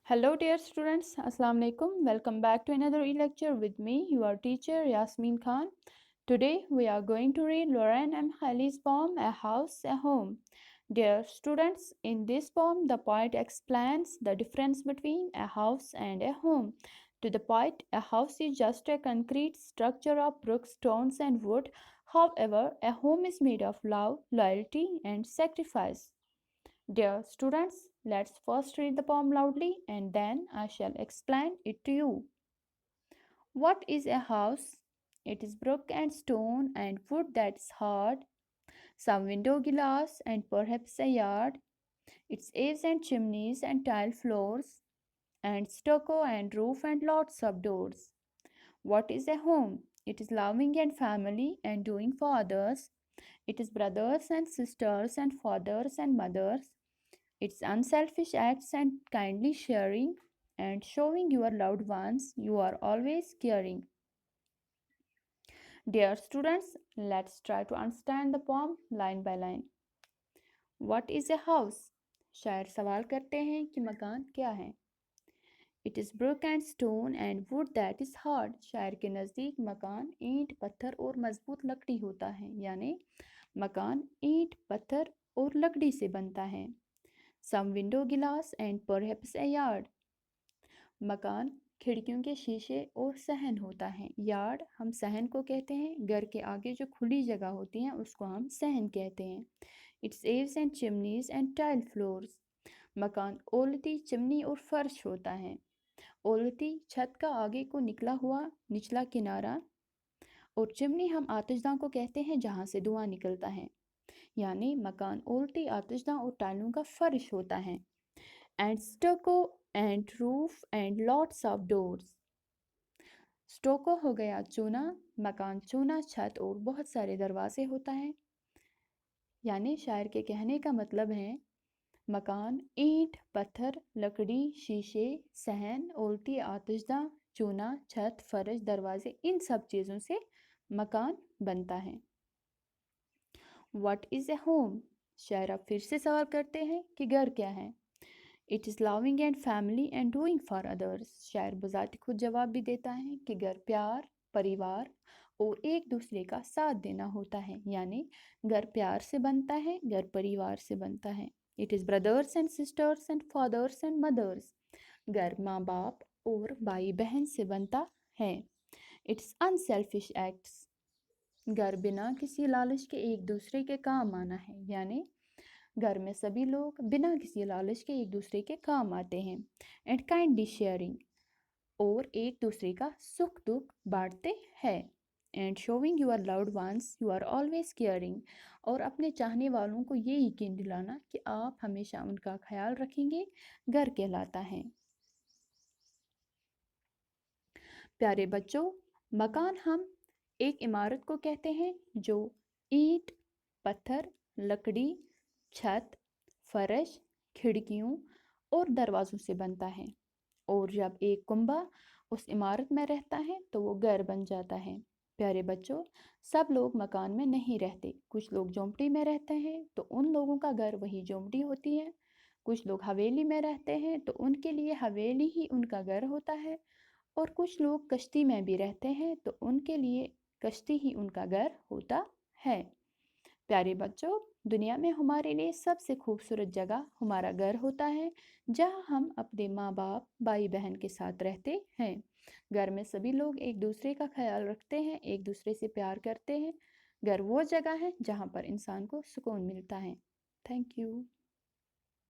Hello, dear students. Assalamu alaikum. Welcome back to another e-lecture with me, your teacher Yasmin Khan. Today, we are going to read Lauren M. Haley's poem, A House, a Home. Dear students, in this poem, the poet explains the difference between a house and a home. To the poet, a house is just a concrete structure of bricks, stones, and wood. However, a home is made of love, loyalty, and sacrifice. Dear students, let's first read the poem loudly and then I shall explain it to you. What is a house? It is brick and stone and wood that is hard, some window glass and perhaps a yard. Its eaves and chimneys and tile floors, and stucco and roof and lots of doors. What is a home? It is loving and family and doing for others. It is brothers and sisters and fathers and mothers. It's unselfish acts and kindly sharing and showing your loved ones you are always caring. Dear students, let's try to understand the poem line by line. What is a house? शायर सवाल करते हैं कि मकान क्या है. It is brick and stone and wood that is hard. शायर के नज़दीक मकान ईंट पत्थर और मजबूत लकड़ी होता है, यानी मकान ईंट पत्थर और लकड़ी से बनता है. Some window glass and perhaps a yard. मकान खिड़कियों के शीशे और सहन होता है. यार्ड हम सहन को कहते हैं. घर के आगे जो खुली जगह होती है उसको हम सहन कहते हैं. It's eaves and chimneys and tile floors. मकान ओलती चिमनी और फर्श होता है. ओलती छत का आगे को निकला हुआ निचला किनारा, और चिमनी हम आतिशदां को कहते हैं जहाँ से धुआं निकलता है. यानी मकान ओलती आतिशदां और टाइलों का फर्श होता है. And stucco and roof and lots of doors. Stucco हो गया चूना, मकान चूना छत और बहुत सारे दरवाजे होता है. यानी शायर के कहने का मतलब है मकान ईंट पत्थर लकड़ी शीशे सहन ओलती आतिशदां चूना छत फर्श दरवाजे इन सब चीज़ों से मकान बनता है. What is a home? शायर अब फिर से सवाल करते हैं कि घर क्या है. It is loving and family and doing for others. शायर बजाते खुद जवाब भी देता है कि घर प्यार परिवार और एक दूसरे का साथ देना होता है. यानी घर प्यार से बनता है, घर परिवार से बनता है. It is brothers and sisters and fathers and mothers. घर माँ बाप और भाई बहन से बनता है. It's unselfish acts. घर बिना किसी लालच के एक दूसरे के काम आना है. यानी घर में सभी लोग बिना किसी लालच के एक दूसरे के काम आते हैं. एंड काइंडली शेयरिंग, और एक दूसरे का सुख दुख बांटते हैं. And showing your loved ones you are always caring, और अपने चाहने वालों को ये यकीन दिलाना कि आप हमेशा उनका ख्याल रखेंगे, घर कहलाता है. प्यारे बच्चों, मकान हम एक इमारत को कहते हैं जो ईंट पत्थर लकड़ी छत फर्श खिड़कियों और दरवाज़ों से बनता है. और जब एक कुंबा उस इमारत में रहता है तो वो घर बन जाता है. प्यारे बच्चों, सब लोग मकान में नहीं रहते. कुछ लोग झोंपड़ी में रहते हैं तो उन लोगों का घर वही झोंपड़ी होती है. कुछ लोग हवेली में रहते हैं तो उनके लिए हवेली ही उनका घर होता है. और कुछ लोग कश्ती में भी रहते हैं तो उनके लिए कश्ती ही उनका घर होता है. प्यारे बच्चों, दुनिया में हमारे लिए सबसे खूबसूरत जगह हमारा घर होता है, जहाँ हम अपने माँ बाप भाई बहन के साथ रहते हैं. घर में सभी लोग एक दूसरे का ख्याल रखते हैं, एक दूसरे से प्यार करते हैं. घर वो जगह है जहाँ पर इंसान को सुकून मिलता है. Thank you.